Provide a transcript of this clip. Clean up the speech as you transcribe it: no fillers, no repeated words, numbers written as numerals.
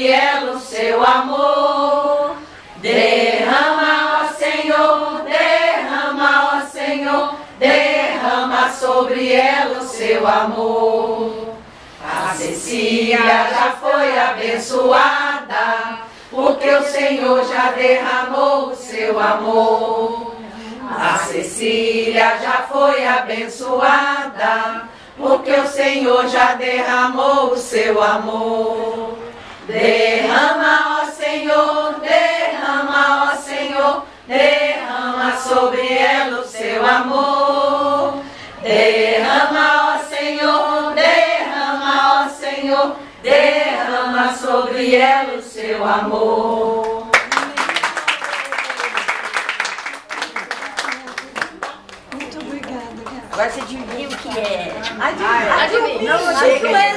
sobre ela o seu amor. Derrama, ó Senhor, derrama, ó Senhor, derrama sobre ela o seu amor. A Cecília já foi abençoada, porque o Senhor já derramou o seu amor. A Cecília já foi abençoada, porque o Senhor já derramou o seu amor. Derrama, ó Senhor, derrama, ó Senhor, derrama sobre ela o seu amor. Derrama, ó Senhor, derrama, ó Senhor, derrama sobre ela o seu amor. Muito obrigada. Agora você adivinha o que é? Adivinha.